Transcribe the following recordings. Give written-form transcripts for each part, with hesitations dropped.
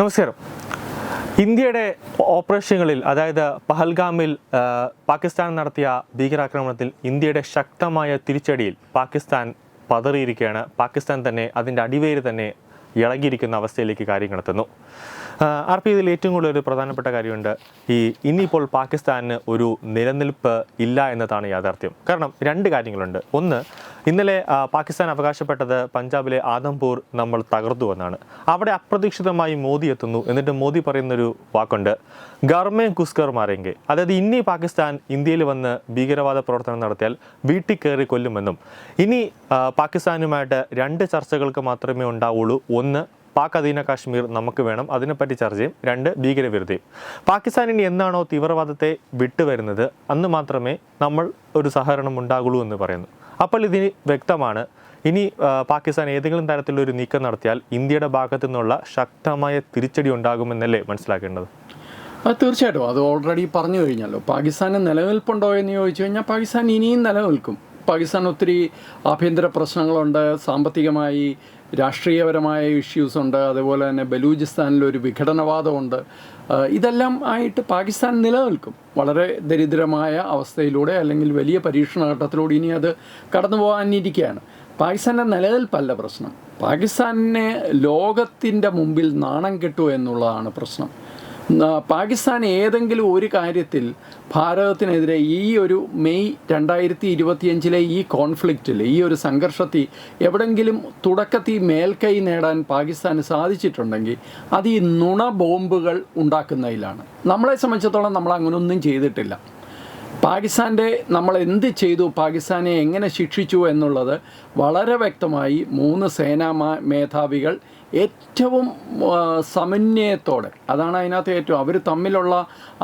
നമസ്കാരം. ഇന്ത്യയുടെ ഓപ്പറേഷനുകളിൽ അതായത് പഹൽഗാമിൽ പാകിസ്ഥാൻ നടത്തിയ ഭീകരാക്രമണത്തിൽ ഇന്ത്യയുടെ ശക്തമായ തിരിച്ചടിയിൽ പാകിസ്ഥാൻ പതറിയിരിക്കുകയാണ്. പാകിസ്ഥാൻ തന്നെ അതിൻ്റെ അടിവേര് തന്നെ ഇളകിയിരിക്കുന്ന അവസ്ഥയിലേക്ക് കാര്യങ്ങൾ എത്തുന്നു. ഇതിൽ ഏറ്റവും കൂടുതൽ ഒരു പ്രധാനപ്പെട്ട കാര്യമുണ്ട്. ഇനിയിപ്പോൾ പാകിസ്ഥാന് ഒരു നിലനിൽപ്പ് ഇല്ല എന്നതാണ് യാഥാർത്ഥ്യം. കാരണം രണ്ട് കാര്യങ്ങളുണ്ട്. ഒന്ന്, ഇന്നലെ പാകിസ്ഥാൻ അവകാശപ്പെട്ടത് പഞ്ചാബിലെ ആദംപൂർ നമ്മൾ തകർത്തു എന്നാണ്. അവിടെ അപ്രതീക്ഷിതമായി മോദി എത്തുന്നു. എന്നിട്ട് മോദി പറയുന്നൊരു വാക്കുണ്ട്, ഗർമേ കുസ്കർ മാരെങ്കെ. അതായത് ഇനി പാകിസ്ഥാൻ ഇന്ത്യയിൽ വന്ന് ഭീകരവാദ പ്രവർത്തനം നടത്തിയാൽ വീട്ടിൽ കയറി കൊല്ലുമെന്നും ഇനി പാകിസ്ഥാനുമായിട്ട് രണ്ട് ചർച്ചകൾക്ക് മാത്രമേ ഉണ്ടാവുള്ളൂ. ഒന്ന്, പാക് അധീന കാശ്മീർ നമുക്ക് വേണം, അതിനെപ്പറ്റി ചർച്ച ചെയ്യും. രണ്ട്, ഭീകരവിരുദ്ധയും. പാകിസ്ഥാൻ ഇനി എന്നാണോ തീവ്രവാദത്തെ വിട്ടുവരുന്നത് അന്ന് മാത്രമേ നമ്മൾ ഒരു സഹകരണം ഉണ്ടാകുള്ളൂ എന്ന് പറയുന്നു. അപ്പോൾ ഇതിന് വ്യക്തമാണ്, ഇനി പാകിസ്ഥാൻ ഏതെങ്കിലും തരത്തിലൊരു നീക്കം നടത്തിയാൽ ഇന്ത്യയുടെ ഭാഗത്തു നിന്നുള്ള ശക്തമായ തിരിച്ചടി ഉണ്ടാകുമെന്നല്ലേ മനസ്സിലാക്കേണ്ടത്? തീർച്ചയായിട്ടും അത് ഓൾറെഡി പറഞ്ഞു കഴിഞ്ഞല്ലോ. പാകിസ്ഥാന് നിലനിൽപ്പുണ്ടോ എന്ന് ചോദിച്ചു കഴിഞ്ഞാൽ പാകിസ്ഥാൻ ഇനിയും നിലനിൽക്കും. പാകിസ്ഥാൻ ഒത്തിരി ആഭ്യന്തര പ്രശ്നങ്ങളുണ്ട്, സാമ്പത്തികമായി രാഷ്ട്രീയപരമായ ഇഷ്യൂസ് ഉണ്ട്, അതുപോലെ തന്നെ ബലൂചിസ്ഥാനിലൊരു വിഘടനവാദമുണ്ട്. ഇതെല്ലാം ആയിട്ട് പാകിസ്ഥാൻ നിലനിൽക്കും വളരെ ദരിദ്രമായ അവസ്ഥയിലൂടെ, അല്ലെങ്കിൽ വലിയ പരീക്ഷണഘട്ടത്തിലൂടെ ഇനി അത് കടന്നു പോകാനിരിക്കുകയാണ്. പാകിസ്ഥാൻ്റെ നിലനിൽപ്പല്ല പ്രശ്നം, പാകിസ്ഥാനെ ലോകത്തിൻ്റെ മുമ്പിൽ നാണം കെട്ടു എന്നുള്ളതാണ് പ്രശ്നം. പാകിസ്ഥാൻ ഏതെങ്കിലും ഒരു കാര്യത്തിൽ ഭാരതത്തിനെതിരെ ഈ ഒരു മെയ് 2025 ഈ കോൺഫ്ലിക്റ്റിൽ, ഈ ഒരു സംഘർഷത്തിൽ എവിടെങ്കിലും തുടക്കത്തിൽ മേൽക്കൈ നേടാൻ പാകിസ്ഥാന് സാധിച്ചിട്ടുണ്ടെങ്കിൽ അത് ഈ നുണ ബോംബുകൾ ഉണ്ടാക്കുന്നതിലാണ്. നമ്മളെ സംബന്ധിച്ചിടത്തോളം നമ്മൾ അങ്ങനെയൊന്നും ചെയ്തിട്ടില്ല. പാകിസ്ഥാൻ്റെ നമ്മൾ എന്ത് ചെയ്തു, പാകിസ്ഥാനെ എങ്ങനെ ശിക്ഷിച്ചു എന്നുള്ളത് വളരെ വ്യക്തമായി 3 സേനാ മേധാവികൾ ഏറ്റവും സമന്വയത്തോടെ, അതാണ് അതിനകത്ത് ഏറ്റവും അവർ തമ്മിലുള്ള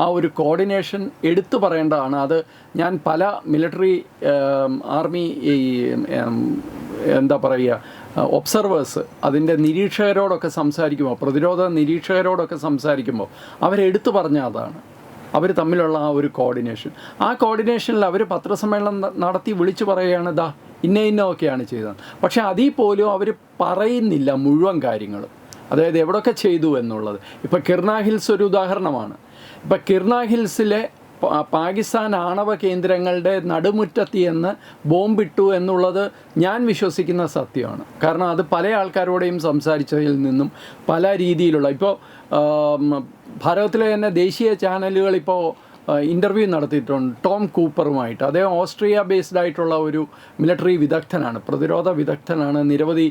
ആ ഒരു കോർഡിനേഷൻ എടുത്തു പറയേണ്ടതാണ്. അത് ഞാൻ പല മിലിറ്ററി ആർമി എന്താ പറയുക ഒബ്സർവേഴ്സ്, അതിൻ്റെ നിരീക്ഷകരോടൊക്കെ സംസാരിക്കുമ്പോൾ, പ്രതിരോധ നിരീക്ഷകരോടൊക്കെ സംസാരിക്കുമ്പോൾ അവരെടുത്തു പറഞ്ഞ അതാണ് അവർ തമ്മിലുള്ള ആ ഒരു കോർഡിനേഷൻ. ആ കോർഡിനേഷനിൽ അവർ പത്രസമ്മേളനം നടത്തി വിളിച്ചു പറയുകയാണ്, ദാ ഇന്നൊക്കെയാണ് ചെയ്തത്. പക്ഷേ അതിൽ പോലും അവർ പറയുന്നില്ല മുഴുവൻ കാര്യങ്ങളും, അതായത് എവിടെയൊക്കെ ചെയ്തു എന്നുള്ളത്. ഇപ്പോൾ കിർണ ഹിൽസ് ഒരു ഉദാഹരണമാണ്. ഇപ്പോൾ കിർണ ഹിൽസിലെ പാകിസ്ഥാൻ ആണവ കേന്ദ്രങ്ങളുടെ നടുമുറ്റത്തി എന്ന് ബോംബിട്ടു എന്നുള്ളത് ഞാൻ വിശ്വസിക്കുന്ന സത്യമാണ്. കാരണം അത് പല ആൾക്കാരോടെയും സംസാരിച്ചതിൽ നിന്നും പല രീതിയിലുള്ള, ഇപ്പോൾ ഭാരതത്തിലെ തന്നെ ദേശീയ ചാനലുകൾ ഇപ്പോൾ ഇൻ്റർവ്യൂ നടത്തിയിട്ടുണ്ട് ടോം കൂപ്പറുമായിട്ട്. അദ്ദേഹം ഓസ്ട്രിയ ബേസ്ഡ് ആയിട്ടുള്ള ഒരു മിലിറ്ററി വിദഗ്ധനാണ്, പ്രതിരോധ വിദഗ്ധനാണ്, നിരവധി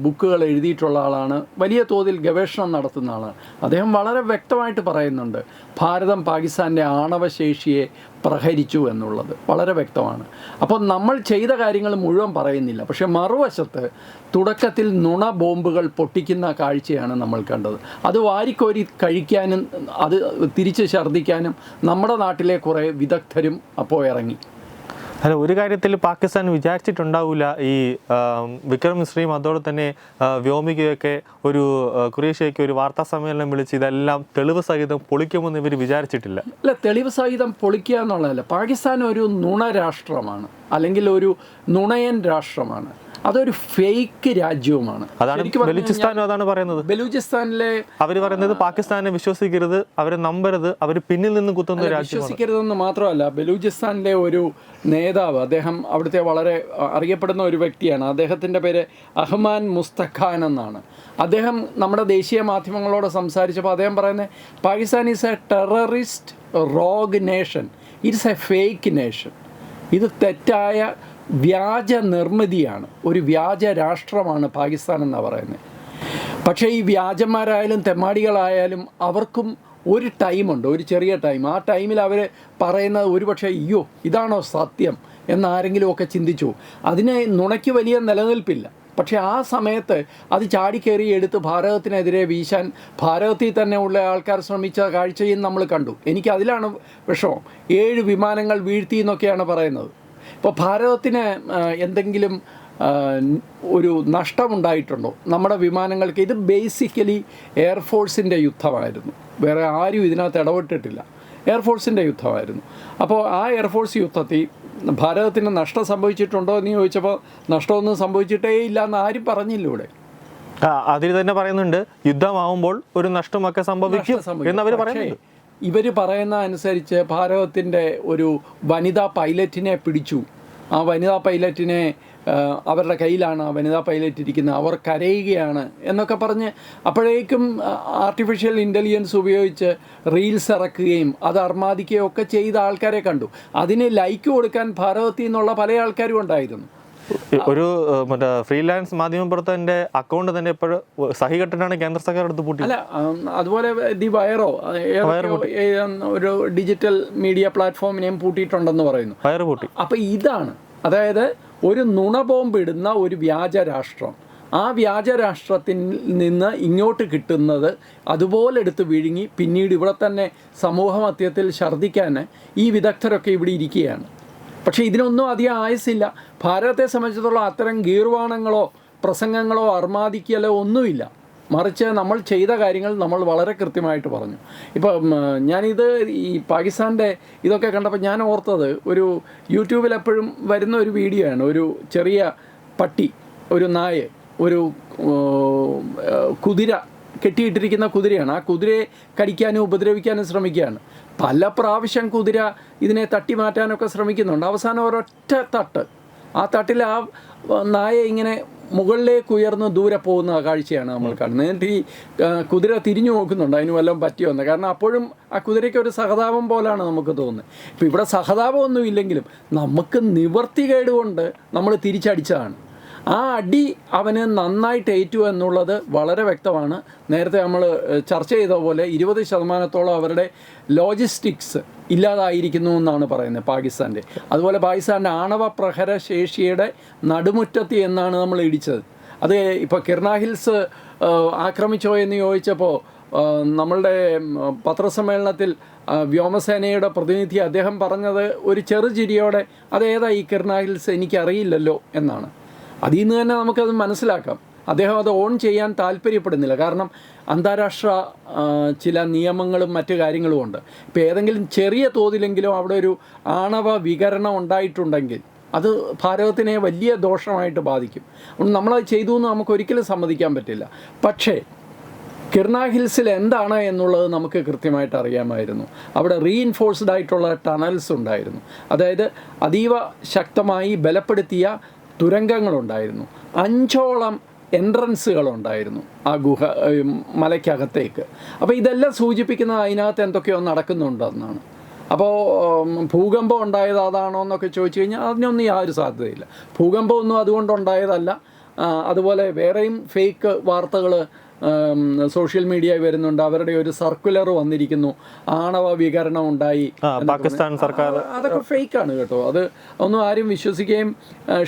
ബുക്കുകൾ എഴുതിയിട്ടുള്ള ആളാണ്, വലിയ തോതിൽ ഗവേഷണം നടത്തുന്ന ആളാണ്. അദ്ദേഹം വളരെ വ്യക്തമായിട്ട് പറയുന്നുണ്ട് ഭാരതം പാകിസ്ഥാൻ്റെ ആണവശേഷിയെ പ്രഹരിച്ചു എന്നുള്ളത് വളരെ വ്യക്തമാണ്. അപ്പോൾ നമ്മൾ ചെയ്ത കാര്യങ്ങൾ മുഴുവൻ പറയുന്നില്ല, പക്ഷേ മറുവശത്ത് തുടക്കത്തിൽ നുണ ബോംബുകൾ പൊട്ടിക്കുന്ന കാഴ്ചയാണ് നമ്മൾ കണ്ടത്. അത് വാരിക്കോരി കഴിക്കാനും അത് തിരിച്ച് ഛർദ്ദിക്കാനും നമ്മുടെ നാട്ടിലെ കുറേ വിദഗ്ധരും അപ്പോൾ ഇറങ്ങി. അല്ല, ഒരു കാര്യത്തിൽ പാകിസ്ഥാൻ വിചാരിച്ചിട്ടുണ്ടാവില്ല ഈ വിക്രം മിശ്രയും അതോടെ തന്നെ വ്യോമികയൊക്കെ ഒരു ഖുറേഷിയൊക്കെ ഒരു വാർത്താ സമ്മേളനം വിളിച്ച് ഇതെല്ലാം തെളിവ് സഹിതം പൊളിക്കുമെന്ന് ഇവർ വിചാരിച്ചിട്ടില്ല. അല്ല, തെളിവ് സഹിതം പൊളിക്കുക എന്നുള്ളതല്ല. പാകിസ്ഥാൻ ഒരു നുണ രാഷ്ട്രമാണ്, അല്ലെങ്കിൽ ഒരു നുണയൻ രാഷ്ട്രമാണ്, അതൊരു ഫേക്ക് രാജ്യവുമാണ്. അതാണ് പറയുന്നത്. ബലൂചിസ്ഥാനിലെ അവർ പറയുന്നത് പാകിസ്ഥാനെ വിശ്വസിക്കരുത്, അവരെ നമ്പരുത്, അവർ പിന്നിൽ നിന്ന് കുത്തുന്ന രാജ്യം വിശ്വസിക്കരുതെന്ന് മാത്രമല്ല, ബലൂചിസ്ഥാനിലെ ഒരു നേതാവ്, അദ്ദേഹം അവിടുത്തെ വളരെ അറിയപ്പെടുന്ന ഒരു വ്യക്തിയാണ്, അദ്ദേഹത്തിൻ്റെ പേര് അഹ്മാൻ മുസ്തഖാൻ എന്നാണ്. അദ്ദേഹം നമ്മുടെ ദേശീയ മാധ്യമങ്ങളോട് സംസാരിച്ചപ്പോൾ അദ്ദേഹം പറയുന്നത് Pakistan is A terrorist rogue nation, it's A fake nation. ഇത് തെറ്റായ വ്യാജ നിർമ്മിതിയാണ്, ഒരു വ്യാജ രാഷ്ട്രമാണ് പാകിസ്ഥാൻ എന്നാണ് പറയുന്നത്. പക്ഷേ ഈ വ്യാജന്മാരായാലും തെമ്മാടികളായാലും അവർക്കും ഒരു ടൈമുണ്ട്, ഒരു ചെറിയ ടൈം. ആ ടൈമിൽ അവർ പറയുന്നത് ഒരുപക്ഷെ അയ്യോ ഇതാണോ സത്യം എന്നാരെങ്കിലുമൊക്കെ ചിന്തിച്ചു. അതിന് നുണയ്ക്ക് വലിയ നിലനിൽപ്പില്ല. പക്ഷേ ആ സമയത്ത് അത് ചാടിക്കയറി എടുത്ത് ഭാരതത്തിനെതിരെ വീശാൻ ഭാരതത്തിൽ തന്നെ ഉള്ള ആൾക്കാർ ശ്രമിച്ച കാഴ്ചയും നമ്മൾ കണ്ടു. എനിക്ക് അതിലാണ് വിഷമം. 7 വിമാനങ്ങൾ വീഴ്ത്തി എന്നൊക്കെയാണ് പറയുന്നത്. ഇപ്പോൾ ഭാരതത്തിന് എന്തെങ്കിലും ഒരു നഷ്ടമുണ്ടായിട്ടുണ്ടോ നമ്മുടെ വിമാനങ്ങൾക്ക്? ഇത് ബേസിക്കലി എയർഫോഴ്സിൻ്റെ യുദ്ധമായിരുന്നു, വേറെ ആരും ഇതിനകത്ത് ഇടപെട്ടിട്ടില്ല. എയർഫോഴ്സിൻ്റെ യുദ്ധമായിരുന്നു. അപ്പോൾ ആ എയർഫോഴ്സ് യുദ്ധത്തിൽ ഭാരതത്തിന് നഷ്ടം സംഭവിച്ചിട്ടുണ്ടോ എന്ന് ചോദിച്ചപ്പോൾ നഷ്ടമൊന്നും സംഭവിച്ചിട്ടേ ഇല്ല എന്ന് ആരും പറഞ്ഞില്ല ഇവിടെ. അതിൽ തന്നെ പറയുന്നുണ്ട് യുദ്ധമാവുമ്പോൾ ഒരു നഷ്ടമൊക്കെ സംഭവിക്കും എന്നവർ പറയുന്നുണ്ട്. ഇവർ പറയുന്ന അനുസരിച്ച് ഭാരതത്തിൻ്റെ ഒരു വനിതാ പൈലറ്റിനെ പിടിച്ചു. ആ വനിതാ പൈലറ്റിനെ അവരുടെ കയ്യിലാണ് ആ വനിതാ പൈലറ്റ് ഇരിക്കുന്നത്, അവർ കരയുകയാണ് എന്നൊക്കെ പറഞ്ഞ് അപ്പോഴേക്കും ആർട്ടിഫിഷ്യൽ ഇൻ്റലിജൻസ് ഉപയോഗിച്ച് റീൽസ് ഇറക്കുകയും അത് അർമാദിക്കുകയും ഒക്കെ ചെയ്ത ആൾക്കാരെ കണ്ടു. അതിന് ലൈക്ക് കൊടുക്കാൻ ഭാരതത്തിൽ നിന്നുള്ള പല ആൾക്കാരും ഉണ്ടായിരുന്നു. ഒരു മറ്റേ ഫ്രീലാൻസ് മാധ്യമപ്രവർത്തകന്റെ അക്കൗണ്ട് തന്നെ ഇപ്പോഴും സഹികെട്ടിട്ടാണ് കേന്ദ്ര സർക്കാർ എടുത്ത് പൂട്ടി. അല്ല, അതുപോലെ ദി വയറോ ഒരു ഡിജിറ്റൽ മീഡിയ പ്ലാറ്റ്ഫോമിനെയും പൂട്ടിയിട്ടുണ്ടെന്ന് പറയുന്നു. വയറ് പൂട്ടി. അപ്പം ഇതാണ്, അതായത് ഒരു നുണ ബോംബ് ഇടുന്ന ഒരു വ്യാജ രാഷ്ട്രം, ആ വ്യാജ രാഷ്ട്രത്തിൽ നിന്ന് ഇങ്ങോട്ട് കിട്ടുന്നത് അതുപോലെ എടുത്ത് വിഴുങ്ങി പിന്നീട് ഇവിടെ തന്നെ സമൂഹ മധ്യത്തിൽ ഛർദ്ദിക്കാൻ ഈ വിദഗ്ധരൊക്കെ ഇവിടെ ഇരിക്കുകയാണ്. പക്ഷേ ഇതിനൊന്നും അധികം ആയുസില്ല. ഭാരതത്തെ സംബന്ധിച്ചിടത്തോളം അത്തരം ഗീർവാണങ്ങളോ പ്രസംഗങ്ങളോ അർമാദിക്കലോ ഒന്നുമില്ല. മറിച്ച് നമ്മൾ ചെയ്ത കാര്യങ്ങൾ നമ്മൾ വളരെ കൃത്യമായിട്ട് പറഞ്ഞു. ഇപ്പം ഞാനിത് ഈ പാകിസ്ഥാൻ്റെ ഇതൊക്കെ കണ്ടപ്പോൾ ഞാൻ ഓർത്തത് ഒരു യൂട്യൂബിൽ എപ്പോഴും വരുന്ന ഒരു വീഡിയോ ആണ്. ഒരു ചെറിയ പട്ടി, ഒരു നായ, ഒരു കുതിര, കെട്ടിയിട്ടിരിക്കുന്ന കുതിരയാണ്. ആ കുതിരയെ കടിക്കാനും ഉപദ്രവിക്കാനും ശ്രമിക്കുകയാണ്. പല പ്രാവശ്യം കുതിര ഇതിനെ തട്ടി മാറ്റാനൊക്കെ ശ്രമിക്കുന്നുണ്ട്. അവസാനം ഒരൊറ്റ തട്ട്, ആ തട്ടിൽ ആ നായ ഇങ്ങനെ മുകളിലേക്ക് ഉയർന്ന് ദൂരെ പോകുന്ന കാഴ്ചയാണ് നമ്മൾ കാണുന്നത്. എന്നിട്ട് ഈ കുതിര തിരിഞ്ഞു നോക്കുന്നുണ്ട് അതിന് വല്ലതും പറ്റിയോന്ന്. കാരണം അപ്പോഴും ആ കുതിരയ്ക്ക് ഒരു സഹതാപം പോലാണ് നമുക്ക് തോന്നുന്നത്. ഇപ്പോൾ ഇവിടെ സഹതാപമൊന്നും ഇല്ലെങ്കിലും നമുക്ക് നിവർത്തികേട് കൊണ്ട് നമ്മൾ തിരിച്ചടിച്ചതാണ്. ആ അടി അവന് നന്നായിട്ട് ഏറ്റു എന്നുള്ളത് വളരെ വ്യക്തമാണ്. നേരത്തെ നമ്മൾ ചർച്ച ചെയ്ത പോലെ 20% അവരുടെ ലോജിസ്റ്റിക്സ് ഇല്ലാതായിരിക്കുന്നു എന്നാണ് പറയുന്നത് പാകിസ്ഥാൻ്റെ. അതുപോലെ പാകിസ്ഥാൻ്റെ ആണവ പ്രഹര ശേഷിയുടെ നടുമുറ്റത്തി എന്നാണ് നമ്മൾ ഇടിച്ചത്. അത് ഇപ്പോൾ കിർണ ഹിൽസ് ആക്രമിച്ചോ എന്ന് ചോദിച്ചപ്പോൾ നമ്മളുടെ പത്രസമ്മേളനത്തിൽ വ്യോമസേനയുടെ പ്രതിനിധി അദ്ദേഹം പറഞ്ഞത് ഒരു ചെറുചിരിയോടെ അതേതാ ഈ കിർണ ഹിൽസ് എനിക്കറിയില്ലല്ലോ എന്നാണ്. അതിൽ നിന്ന് തന്നെ നമുക്കത് മനസ്സിലാക്കാം. അദ്ദേഹം അത് ഓൺ ചെയ്യാൻ താല്പര്യപ്പെടുന്നില്ല. കാരണം അന്താരാഷ്ട്ര ചില നിയമങ്ങളും മറ്റു കാര്യങ്ങളും ഉണ്ട്. ഇപ്പോൾ ഏതെങ്കിലും ചെറിയ തോതിലെങ്കിലും അവിടെ ഒരു ആണവ വികരണം ഉണ്ടായിട്ടുണ്ടെങ്കിൽ അത് ഭാരതത്തിനെ വലിയ ദോഷമായിട്ട് ബാധിക്കും. അതുകൊണ്ട് നമ്മളത് ചെയ്തു എന്ന് നമുക്ക് ഒരിക്കലും സമ്മതിക്കാൻ പറ്റില്ല. പക്ഷേ കിർണ ഹിൽസിൽ എന്താണ് എന്നുള്ളത് നമുക്ക് കൃത്യമായിട്ട് അറിയാമായിരുന്നു. അവിടെ റീഇൻഫോഴ്സ്ഡ് ആയിട്ടുള്ള ടണൽസ് ഉണ്ടായിരുന്നു. അതായത് അതീവ ശക്തമായി ബലപ്പെടുത്തിയ തുരങ്കങ്ങളുണ്ടായിരുന്നു. 5ഓളം എൻട്രൻസുകളുണ്ടായിരുന്നു ആ മലയ്ക്കകത്തേക്ക്. അപ്പോൾ ഇതെല്ലാം സൂചിപ്പിക്കുന്നത് അതിനകത്ത് എന്തൊക്കെയോ നടക്കുന്നുണ്ടെന്നാണ്. അപ്പോൾ ഭൂകമ്പം ഉണ്ടായത് അതാണോ എന്നൊക്കെ ചോദിച്ചു കഴിഞ്ഞാൽ അതിനൊന്നും യാതൊരു സാധ്യതയില്ല. ഭൂകമ്പമൊന്നും അതുകൊണ്ടുണ്ടായതല്ല. അതുപോലെ വേറെയും ഫേക്ക് വാർത്തകൾ സോഷ്യൽ മീഡിയ വരുന്നുണ്ട്. അവരുടെ ഒരു സർക്കുലർ വന്നിരിക്കുന്നു, ആണവ വികരണം ഉണ്ടായി, പാകിസ്ഥാൻ സർക്കാർ. അതൊക്കെ ഫേക്കാണ് കേട്ടോ. അത് ഒന്നും ആരും വിശ്വസിക്കുകയും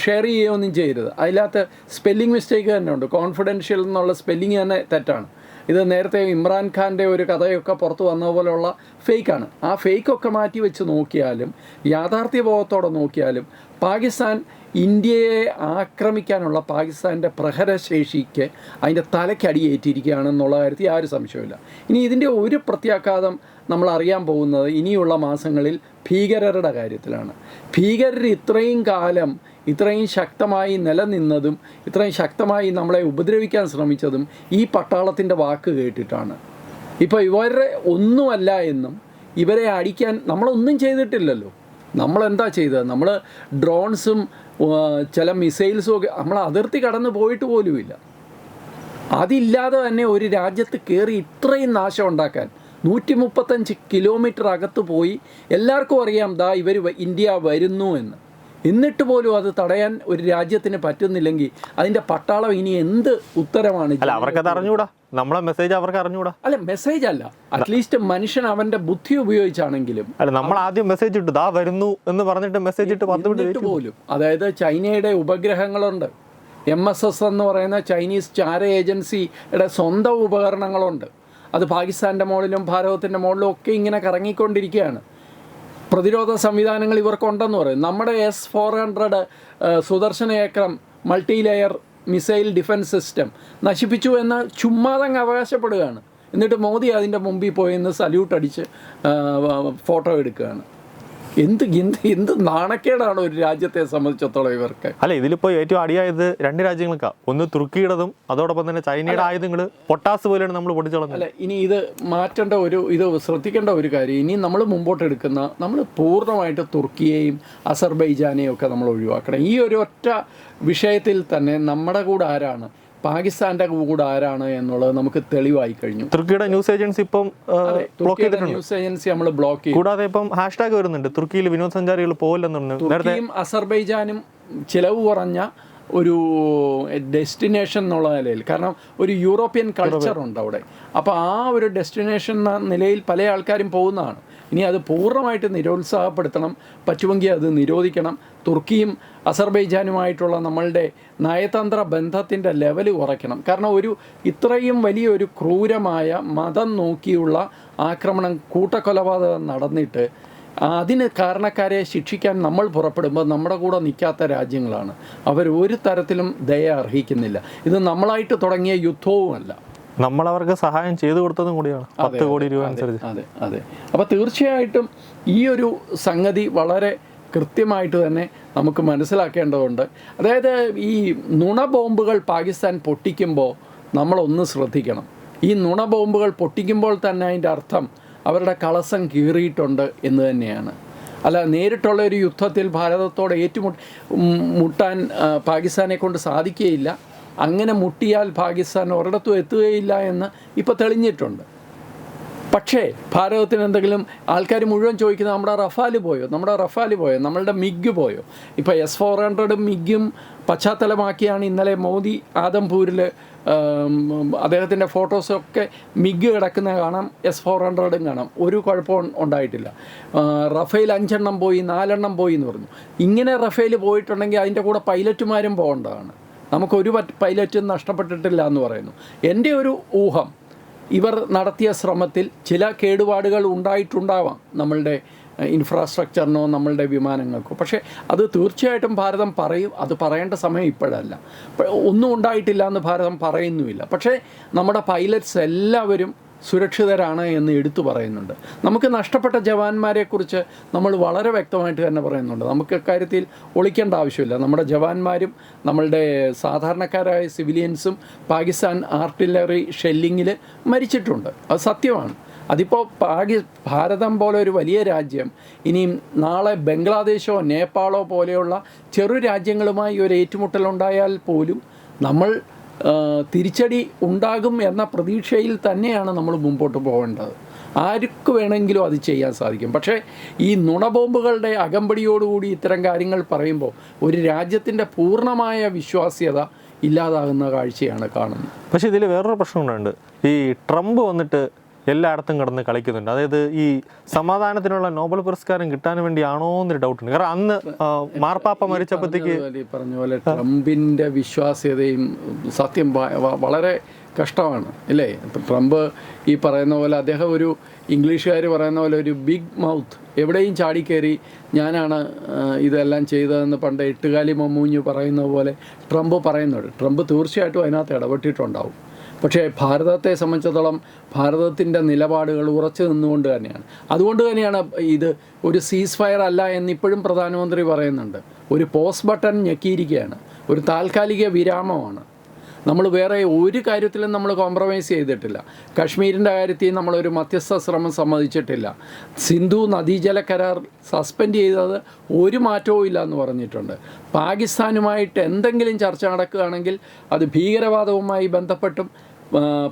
ഷെയർ ചെയ്യുകയൊന്നും ചെയ്യരുത്. അതിനകത്ത് സ്പെല്ലിംഗ് മിസ്റ്റേക്ക് തന്നെ ഉണ്ട്. കോൺഫിഡൻഷ്യൽ എന്നുള്ള സ്പെല്ലിംഗ് തന്നെ തെറ്റാണ്. ഇത് നേരത്തെ ഇമ്രാൻഖാൻ്റെ ഒരു കഥയൊക്കെ പുറത്ത് വന്ന പോലെയുള്ള ഫേക്കാണ്. ആ ഫേക്കൊക്കെ മാറ്റി വെച്ച് നോക്കിയാലും യാഥാർത്ഥ്യബോധത്തോടെ നോക്കിയാലും പാകിസ്ഥാൻ ഇന്ത്യയെ ആക്രമിക്കാനുള്ള പാകിസ്ഥാൻ്റെ പ്രഹരശേഷിക്ക് അതിൻ്റെ തലയ്ക്കടിയേറ്റിരിക്കുകയാണെന്നുള്ള കാര്യത്തിൽ ആരും സംശയമില്ല. ഇനി ഇതിൻ്റെ ഒരു പ്രത്യാഘാതം നമ്മൾ അറിയാൻ പോകുന്നത് ഇനിയുള്ള മാസങ്ങളിൽ ഭീകരരുടെ കാര്യത്തിലാണ്. ഭീകരർ ഇത്രയും കാലം ഇത്രയും ശക്തമായി നിലനിന്നതും ഇത്രയും ശക്തമായി നമ്മളെ ഉപദ്രവിക്കാൻ ശ്രമിച്ചതും ഈ പട്ടാളത്തിൻ്റെ വാക്ക് കേട്ടിട്ടാണ്. ഇപ്പോൾ ഇവരെ ഒന്നുമല്ല എന്നും ഇവരെ അടിക്കാൻ നമ്മളൊന്നും ചെയ്തിട്ടില്ലല്ലോ. നമ്മളെന്താ ചെയ്തത്? നമ്മൾ ഡ്രോൺസും ചില മിസൈൽസും ഒക്കെ നമ്മൾ അതിർത്തി കടന്നു പോയിട്ട് പോലുമില്ല. അതില്ലാതെ തന്നെ ഒരു രാജ്യത്ത് കയറി ഇത്രയും നാശം ഉണ്ടാക്കാൻ 135 കിലോമീറ്റർ അകത്ത് പോയി എല്ലാവർക്കും അറിയാം ദാ ഇവർ ഇന്ത്യ വരുന്നു എന്ന്. എന്നിട്ട് പോലും അത് തടയാൻ ഒരു രാജ്യത്തിന് പറ്റുന്നില്ലെങ്കിൽ അതിൻ്റെ പട്ടാളം ഇനി എന്ത് ഉത്തരമാണ്? അവർക്കത് അറിഞ്ഞൂടാ. നമ്മളെ മെസ്സേജ് അവർക്ക് അറിഞ്ഞൂടാ. അല്ല, മെസ്സേജ് അല്ല, അറ്റ്ലീസ്റ്റ് മനുഷ്യൻ അവൻ്റെ ബുദ്ധി ഉപയോഗിച്ചാണെങ്കിലും. അല്ല, നമ്മൾ ആദ്യം മെസ്സേജ് ഇട്ടു ദാ വരുന്നു എന്ന് പറഞ്ഞിട്ട് മെസ്സേജ് ഇട്ട് 10 മിനിറ്റ് പോലും. അതായത് ചൈനയുടെ ഉപഗ്രഹങ്ങളുണ്ട്, MSS എന്ന് പറയുന്ന ചൈനീസ് ചാര ഏജൻസിയുടെ സ്വന്തം ഉപകരണങ്ങളുണ്ട്. അത് പാകിസ്ഥാൻ്റെ മുകളിലും ഭാരതത്തിൻ്റെ മുകളിലും ഒക്കെ ഇങ്ങനെ കറങ്ങിക്കൊണ്ടിരിക്കുകയാണ്. പ്രതിരോധ സംവിധാനങ്ങൾ ഇവർക്കുണ്ടെന്ന് പറയും. നമ്മുടെ S-400 സുദർശന ഏക്രം multi layer missile defence system നശിപ്പിച്ചു എന്ന് ചുമ്മാതങ്ങ് അവകാശപ്പെടുകയാണ്. എന്നിട്ട് മോദി അതിൻ്റെ മുമ്പിൽ പോയി നിന്ന് സല്യൂട്ട് അടിച്ച് ഫോട്ടോ എടുക്കുകയാണ്. എന്ത് നാണക്കേടാണ് ഒരു രാജ്യത്തെ സംബന്ധിച്ചിടത്തോളം ഇവർക്ക്. അല്ല, ഇതിലിപ്പോൾ ഏറ്റവും അടിയായത് 2 രാജ്യങ്ങൾക്കാണ്. ഒന്ന് തുർക്കിയുടേതും അതോടൊപ്പം തന്നെ ചൈനയുടെ ആയുധങ്ങൾ പൊട്ടാസ് പോലെയാണ് നമ്മൾ പൊട്ടിച്ചളഞ്ഞത്. അല്ല, ഇനി ഇത് മാറ്റേണ്ട ഇത് ശ്രദ്ധിക്കേണ്ട ഒരു കാര്യം, ഇനി നമ്മൾ മുമ്പോട്ടെടുക്കുന്ന നമ്മൾ പൂർണ്ണമായിട്ട് തുർക്കിയെയും അസർബൈജാനെയും ഒക്കെ നമ്മൾ ഒഴിവാക്കണം. ഈ ഒരു ഒറ്റ വിഷയത്തിൽ തന്നെ നമ്മുടെ കൂടെ ആരാണ്, പാകിസ്ഥാന്റെ കൂടെ ആരാണ് എന്നുള്ളത് നമുക്ക് തെളിവായി കഴിഞ്ഞു. തുർക്കിയുടെ ന്യൂസ് ഏജൻസി ഇപ്പം ബ്ലോക്ക് ചെയ്തിട്ടുണ്ട്. ന്യൂസ് ഏജൻസി നമ്മൾ ബ്ലോക്ക് ചെയ്യും. കൂടാതെ ഇപ്പം ഹാഷ്ടാഗ് വരുന്നുണ്ട്, തുർക്കിയിൽ വിനോദസഞ്ചാരികൾ പോകില്ലെന്നുണ്ട്. തുർക്കിയും അസർബൈജാനും ചിലവ് കുറഞ്ഞ ഒരു ഡെസ്റ്റിനേഷൻ എന്നുള്ള നിലയിൽ, കാരണം ഒരു യൂറോപ്യൻ കൾച്ചർ ഉണ്ട് അവിടെ. അപ്പോൾ ആ ഒരു ഡെസ്റ്റിനേഷൻ എന്ന നിലയിൽ പല ആൾക്കാരും പോകുന്നതാണ്. ഇനി അത് പൂർണ്ണമായിട്ട് നിരുത്സാഹപ്പെടുത്തണം, പറ്റുമെങ്കിൽ അത് നിരോധിക്കണം. തുർക്കിയും അസർബൈജാനുമായിട്ടുള്ള നമ്മളുടെ നയതന്ത്ര ബന്ധത്തിൻ്റെ ലെവൽ കുറയ്ക്കണം. കാരണം ഇത്രയും വലിയൊരു ക്രൂരമായ മതം നോക്കിയുള്ള ആക്രമണം, കൂട്ടക്കൊലപാതകം നടന്നിട്ട് അതിന് കാരണക്കാരെ ശിക്ഷിക്കാൻ നമ്മൾ പുറപ്പെടുമ്പോൾ നമ്മുടെ കൂടെ നിൽക്കാത്ത രാജ്യങ്ങളാണ്. അവർ ഒരു തരത്തിലും ദയ അർഹിക്കുന്നില്ല. ഇത് നമ്മളായിട്ട് തുടങ്ങിയ യുദ്ധവുമല്ല, നമ്മളവർക്ക് സഹായം ചെയ്തു കൊടുത്തതും കൂടിയാണ്. 10 കോടി രൂപ അനുസരിച്ച്. അതെ. അപ്പോൾ തീർച്ചയായിട്ടും ഈ ഒരു സംഗതി വളരെ കൃത്യമായിട്ട് തന്നെ നമുക്ക് മനസ്സിലാക്കേണ്ടതുണ്ട്. അതായത് ഈ നുണ ബോംബുകൾ പാകിസ്ഥാൻ പൊട്ടിക്കുമ്പോൾ നമ്മളൊന്ന് ശ്രദ്ധിക്കണം. ഈ നുണ ബോംബുകൾ പൊട്ടിക്കുമ്പോൾ തന്നെ അതിൻ്റെ അർത്ഥം അവരുടെ കളസം കീറിയിട്ടുണ്ട് എന്ന് തന്നെയാണ്. അല്ല, നേരിട്ടുള്ള ഒരു യുദ്ധത്തിൽ ഭാരതത്തോട് മുട്ടാൻ പാകിസ്ഥാനെ കൊണ്ട് സാധിക്കുകയില്ല. അങ്ങനെ മുട്ടിയാൽ പാകിസ്ഥാൻ ഒരിടത്തും എത്തുകയില്ല എന്ന് ഇപ്പോൾ തെളിഞ്ഞിട്ടുണ്ട്. പക്ഷേ ഭാരതത്തിന് എന്തെങ്കിലും ആൾക്കാർ മുഴുവൻ ചോദിക്കുന്നത് നമ്മുടെ റഫാൽ പോയോ, നമ്മളുടെ മിഗ് പോയോ. ഇപ്പോൾ S-400 മിഗും പശ്ചാത്തലമാക്കിയാണ് ഇന്നലെ മോദി ആദംപൂരിൽ അദ്ദേഹത്തിൻ്റെ ഫോട്ടോസൊക്കെ മിഗ് കിടക്കുന്ന കാണാം, S-400 കാണാം. ഒരു കുഴപ്പവും ഉണ്ടായിട്ടില്ല. റഫേൽ 5 എണ്ണം പോയി, 4 എണ്ണം പോയി എന്ന് പറഞ്ഞു. ഇങ്ങനെ റഫേൽ പോയിട്ടുണ്ടെങ്കിൽ അതിൻ്റെ കൂടെ പൈലറ്റുമാരും പോകേണ്ടതാണ്. നമുക്കൊരു പൈലറ്റും നഷ്ടപ്പെട്ടിട്ടില്ല എന്ന് പറയുന്നു. എൻ്റെ ഒരു ഊഹം, ഇവർ നടത്തിയ ശ്രമത്തിൽ ചില കേടുപാടുകൾ ഉണ്ടായിട്ടുണ്ടാവാം നമ്മളുടെ ഇൻഫ്രാസ്ട്രക്ചറിനോ നമ്മളുടെ വിമാനങ്ങൾക്കോ. പക്ഷേ അത് തീർച്ചയായിട്ടും ഭാരതം പറയും. അത് പറയേണ്ട സമയം ഇപ്പോഴല്ല. ഒന്നും ഉണ്ടായിട്ടില്ല എന്ന് ഭാരതം പറയുന്നുമില്ല. പക്ഷേ നമ്മുടെ പൈലറ്റ്സ് എല്ലാവരും സുരക്ഷിതരാണ് എന്ന് എടുത്തു പറയുന്നുണ്ട്. നമുക്ക് നഷ്ടപ്പെട്ട ജവാന്മാരെക്കുറിച്ച് നമ്മൾ വളരെ വ്യക്തമായിട്ട് തന്നെ പറയുന്നുണ്ട്. നമുക്ക് കാര്യത്തിൽ ഒളിക്കേണ്ട ആവശ്യമില്ല. നമ്മുടെ ജവാന്മാരും നമ്മളുടെ സാധാരണക്കാരായ സിവിലിയൻസും പാകിസ്ഥാൻ ആർട്ടില്ലറി ഷെല്ലിങ്ങിൽ മരിച്ചിട്ടുണ്ട്. അത് സത്യമാണ്. അതിപ്പോൾ ഭാരതം പോലെ ഒരു വലിയ രാജ്യം ഇനിയും നാളെ ബംഗ്ലാദേശോ നേപ്പാളോ പോലെയുള്ള ചെറു രാജ്യങ്ങളുമായി ഒരു ഏറ്റുമുട്ടലുണ്ടായാൽ പോലും നമ്മൾ തിരിച്ചടി ഉണ്ടാകും എന്ന പ്രതീക്ഷയിൽ തന്നെയാണ് നമ്മൾ മുമ്പോട്ട് പോകേണ്ടത്. ആർക്ക് വേണമെങ്കിലും അത് ചെയ്യാൻ സാധിക്കും. പക്ഷേ ഈ നുണബോംബുകളുടെ അകമ്പടിയോടുകൂടി ഇത്തരം കാര്യങ്ങൾ പറയുമ്പോൾ ഒരു രാജ്യത്തിൻ്റെ പൂർണ്ണമായ വിശ്വാസ്യത ഇല്ലാതാകുന്ന കാഴ്ചയാണ് കാണുന്നത്. പക്ഷേ ഇതിൽ വേറൊരു പ്രശ്നമുണ്ട്. ഈ ട്രംപ് വന്നിട്ട് എല്ലായിടത്തും കിടന്ന് കളിക്കുന്നുണ്ട്. അതായത് ഈ സമാധാനത്തിനുള്ള നോബൽ പുരസ്കാരം കിട്ടാൻ വേണ്ടിയാണോ എന്നൊരു ഡൗട്ടുണ്ട്. കാരണം അന്ന് മാർപ്പാപ്പ മരിച്ചപ്പോഴത്തേക്ക് പറഞ്ഞ പോലെ ട്രംപിൻ്റെ വിശ്വാസ്യതയും സത്യം വളരെ കഷ്ടമാണ് അല്ലേ. ട്രംപ് ഈ പറയുന്ന പോലെ അദ്ദേഹം ഒരു ഇംഗ്ലീഷുകാർ പറയുന്ന പോലെ ഒരു ബിഗ് മൗത്ത്, എവിടെയും ചാടിക്കയറി ഞാനാണ് ഇതെല്ലാം ചെയ്തതെന്ന് പണ്ട് എട്ടുകാലി മമ്മൂഞ്ഞ് പറയുന്ന പോലെ ട്രംപ് പറയുന്നുണ്ട്. ട്രംപ് തീർച്ചയായിട്ടും അതിനകത്ത് ഇടപെട്ടിട്ടുണ്ടാവും. പക്ഷേ ഭാരതത്തെ സംബന്ധിച്ചിടത്തോളം ഭാരതത്തിൻ്റെ നിലപാടുകൾ ഉറച്ചു നിന്നുകൊണ്ട് തന്നെയാണ്. അതുകൊണ്ട് തന്നെയാണ് ഇത് ഒരു സീസ് ഫയർ അല്ല എന്നിപ്പോഴും പ്രധാനമന്ത്രി പറയുന്നുണ്ട്. ഒരു പോസ്റ്റ് ബട്ടൺ ഞെക്കിയിരിക്കുകയാണ്. ഒരു താൽക്കാലിക വിരാമമാണ്. നമ്മൾ വേറെ ഒരു കാര്യത്തിലും നമ്മൾ കോംപ്രമൈസ് ചെയ്തിട്ടില്ല. കശ്മീരിൻ്റെ കാര്യത്തിൽ നമ്മളൊരു മധ്യസ്ഥ ശ്രമം സമ്മതിച്ചിട്ടില്ല. സിന്ധു നദീജല കരാർ സസ്പെൻഡ് ചെയ്തത് ഒരു മാറ്റവും ഇല്ല എന്ന് പറഞ്ഞിട്ടുണ്ട്. പാകിസ്ഥാനുമായിട്ട് എന്തെങ്കിലും ചർച്ച നടക്കുകയാണെങ്കിൽ അത് ഭീകരവാദവുമായി ബന്ധപ്പെട്ടും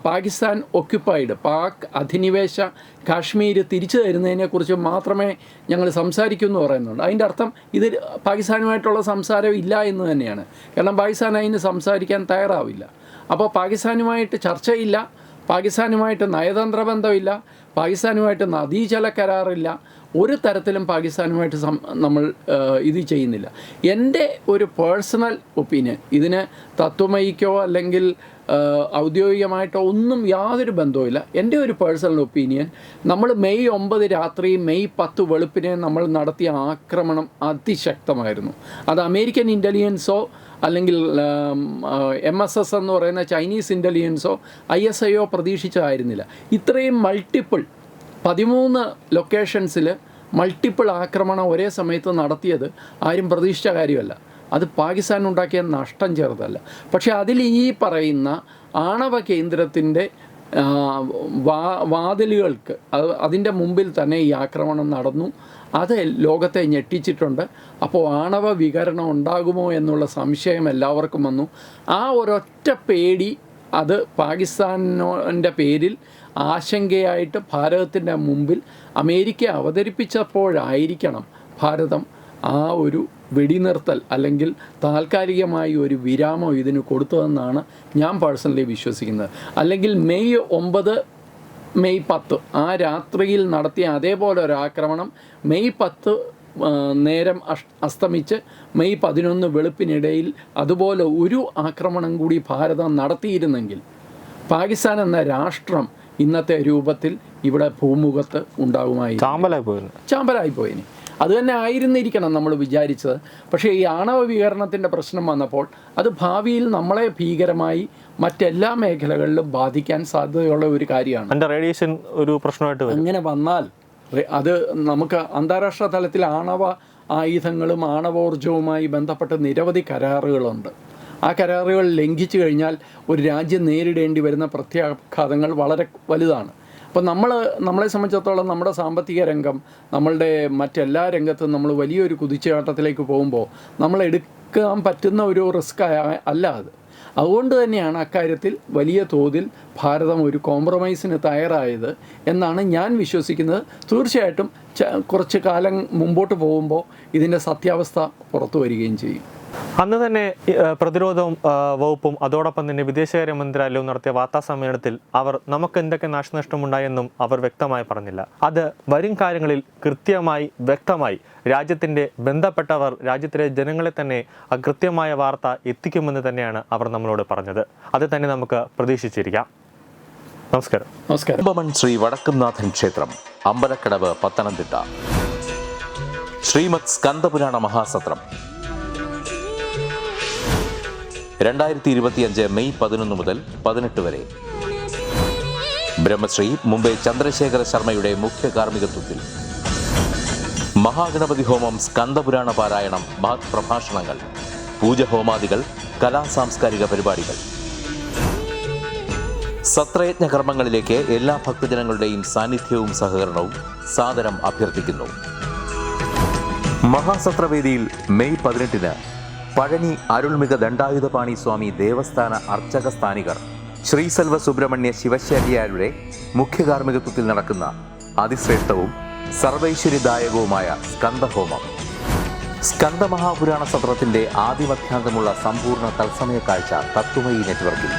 പാകിസ്ഥാൻ ഒക്യുപ്പൈഡ് പാക് അധിനിവേശ കാശ്മീർ തിരിച്ചു തരുന്നതിനെക്കുറിച്ച് മാത്രമേ ഞങ്ങൾ സംസാരിക്കൂ എന്ന് പറയുന്നുണ്ട്. അതിൻ്റെ അർത്ഥം ഇത് പാകിസ്ഥാനുമായിട്ടുള്ള സംസാരം ഇല്ല എന്ന് തന്നെയാണ്. കാരണം പാകിസ്ഥാൻ അതിന് സംസാരിക്കാൻ തയ്യാറാവില്ല. അപ്പോൾ പാകിസ്ഥാനുമായിട്ട് ചർച്ചയില്ല, പാകിസ്ഥാനുമായിട്ട് നയതന്ത്ര ബന്ധമില്ല, പാകിസ്ഥാനുമായിട്ട് നദീജല കരാറില്ല, ഒരു തരത്തിലും പാകിസ്ഥാനുമായിട്ട് നമ്മൾ ഇത് ചെയ്യുന്നില്ല. എൻ്റെ ഒരു പേഴ്സണൽ ഒപ്പീനിയൻ, ഇതിന് തത്വമയിക്കോ അല്ലെങ്കിൽ ഔദ്യോഗികമായിട്ടോ ഒന്നും യാതൊരു ബന്ധവുമില്ല. എൻ്റെ ഒരു പേഴ്സണൽ ഒപ്പീനിയൻ, നമ്മൾ മെയ് 9 രാത്രി മെയ് 10 വെളുപ്പിനെ നമ്മൾ നടത്തിയ ആക്രമണം അതിശക്തമായിരുന്നു. അത് അമേരിക്കൻ ഇൻ്റലിജൻസോ അല്ലെങ്കിൽ MSS എന്ന് പറയുന്ന ചൈനീസ് ഇൻ്റലിജൻസോ ISIയോ പ്രതീക്ഷിച്ചതായിരുന്നില്ല. ഇത്രയും മൾട്ടിപ്പിൾ 13 ലൊക്കേഷൻസിൽ മൾട്ടിപ്പിൾ ആക്രമണം ഒരേ സമയത്ത് നടത്തിയത് ആരും പ്രതീക്ഷിച്ച കാര്യമല്ല. അത് പാകിസ്ഥാൻ ഉണ്ടാക്കിയ നഷ്ടം ചെറുതല്ല. പക്ഷേ അതിൽ ഈ പറയുന്ന ആണവ കേന്ദ്രത്തിൻ്റെ വാതിലുകൾക്ക് അതിൻ്റെ മുമ്പിൽ തന്നെ ഈ ആക്രമണം നടന്നു. അത് ലോകത്തെ ഞെട്ടിച്ചിട്ടുണ്ട്. അപ്പോൾ ആണവ വികരണം ഉണ്ടാകുമോ എന്നുള്ള സംശയം എല്ലാവർക്കും വന്നു. ആ ഒരൊറ്റ പേടി അത് പാകിസ്ഥാനിൻ്റെ പേരിൽ ആശങ്കയായിട്ട് ഭാരതത്തിൻ്റെ മുമ്പിൽ അമേരിക്ക അവതരിപ്പിച്ചപ്പോഴായിരിക്കണം ഭാരതം ആ ഒരു വെടിനിർത്തൽ അല്ലെങ്കിൽ താൽക്കാലികമായി ഒരു വിരാമം ഇതിന് കൊടുത്തതെന്നാണ് ഞാൻ പേഴ്സണലി വിശ്വസിക്കുന്നത്. അല്ലെങ്കിൽ മെയ് 9, മെയ് 10 ആ രാത്രിയിൽ നടത്തിയ അതേപോലെ ഒരു ആക്രമണം മെയ് 10 നേരം അസ്തമിച്ച് മെയ് 11 വെളുപ്പിനിടയിൽ അതുപോലെ ഒരു ആക്രമണം കൂടി ഭാരതം നടത്തിയിരുന്നെങ്കിൽ പാകിസ്ഥാൻ എന്ന രാഷ്ട്രം ഇന്നത്തെ രൂപത്തിൽ ഇവിടെ ഭൂമുഖത്ത് ഉണ്ടാകുമായിരുന്നു. ചാമ്പലായി പോയിന്. അതുതന്നെ ആയിരുന്നിരിക്കണം നമ്മൾ വിചാരിച്ചത്. പക്ഷേ ഈ ആണവ വികരണത്തിൻ്റെ പ്രശ്നം വന്നപ്പോൾ അത് ഭാവിയിൽ നമ്മളെ ഭീകരമായി മറ്റെല്ലാ മേഖലകളിലും ബാധിക്കാൻ സാധ്യതയുള്ള ഒരു കാര്യമാണ്. റേഡിയേഷൻ ഒരു പ്രശ്നമായിട്ട് അങ്ങനെ വന്നാൽ അത് നമുക്ക് അന്താരാഷ്ട്ര തലത്തിൽ ആണവ ആയുധങ്ങളും ആണവോർജവുമായി ബന്ധപ്പെട്ട നിരവധി കരാറുകളുണ്ട്. ആ കരാറുകൾ ലംഘിച്ചു കഴിഞ്ഞാൽ ഒരു രാജ്യം നേരിടേണ്ടി വരുന്ന പ്രത്യാഘാതങ്ങൾ വളരെ വലുതാണ്. അപ്പോൾ നമ്മളെ സംബന്ധിച്ചിടത്തോളം നമ്മുടെ സാമ്പത്തിക രംഗം, നമ്മളുടെ മറ്റെല്ലാ രംഗത്തും നമ്മൾ വലിയൊരു കുതിച്ചുചാട്ടത്തിലേക്ക് പോകുമ്പോൾ നമ്മൾ എടുക്കാൻ പറ്റുന്ന ഒരു റിസ്ക് അല്ല അത്. അതുകൊണ്ട് തന്നെയാണ് അക്കാര്യത്തിൽ വലിയ തോതിൽ ഭാരതം ഒരു കോംപ്രമൈസിന് തയ്യാറായത് എന്നാണ് ഞാൻ വിശ്വസിക്കുന്നത്. തീർച്ചയായിട്ടും കുറച്ച് കാലം മുമ്പോട്ട് പോകുമ്പോൾ ഇതിൻ്റെ സത്യാവസ്ഥ പുറത്തു വരികയും ചെയ്യും. അന്ന് തന്നെ പ്രതിരോധവും വകുപ്പും അതോടൊപ്പം തന്നെ വിദേശകാര്യ മന്ത്രാലയവും നടത്തിയ വാർത്താ സമ്മേളനത്തിൽ അവർ നമുക്ക് എന്തൊക്കെ നാശനഷ്ടമുണ്ടായെന്നും അവർ വ്യക്തമായി പറഞ്ഞില്ല. അത് വരും കാര്യങ്ങളിൽ കൃത്യമായി വ്യക്തമായി രാജ്യത്തിൻ്റെ ബന്ധപ്പെട്ടവർ രാജ്യത്തിലെ ജനങ്ങളെ തന്നെ കൃത്യമായ വാർത്ത എത്തിക്കുമെന്ന് തന്നെയാണ് അവർ നമ്മളോട് പറഞ്ഞത്. അത് തന്നെ നമുക്ക് പ്രതീക്ഷിച്ചിരിക്കാം. നമസ്കാരം. കുംഭമൺ ശ്രീ വടക്കുംനാഥൻ ക്ഷേത്രം, അമ്പലക്കടവ്, പത്തനംതിട്ട. ശ്രീമദ് സ്കന്ദപുരാണ മഹാസത്രം 2025 മെയ് 11 മുതൽ 18 വരെ. ബ്രഹ്മശ്രീ മുംബൈ ചന്ദ്രശേഖര ശർമ്മയുടെ മുഖ്യ കാർമ്മികത്വത്തിൽ മഹാഗണപതി ഹോമം, സ്കന്ദപുരാണ പാരായണം, മഹത് പ്രഭാഷണങ്ങൾ, പൂജഹോമാദികൾ, കലാസാംസ്കാരിക പരിപാടികൾ. സത്രയജ്ഞ കർമ്മങ്ങളിലേക്ക് എല്ലാ ഭക്തജനങ്ങളുടെയും സാന്നിധ്യവും സഹകരണവും സാദരം അഭ്യർത്ഥിക്കുന്നു. മഹാസത്രവേദിയിൽ മെയ് 18 പഴനി അരുൾമിക ദണ്ഡായുധപാണി സ്വാമി ദേവസ്ഥാന അർച്ചക സ്ഥാനികർ ശ്രീസെൽവ സുബ്രഹ്മണ്യ ശിവശാരിയാരുടെ മുഖ്യ കാർമ്മികത്വത്തിൽ നടക്കുന്ന അതിശ്രേഷ്ഠവും സർവൈശ്വര്യദായകവുമായ സ്കന്ദഹോമം. സ്കന്ദമഹാപുരാണ സത്രത്തിന്റെ ആദിമധ്യാന്തമുള്ള സമ്പൂർണ്ണ തത്സമയ കാഴ്ച തത്വമയി നെറ്റ്വർക്കിൽ.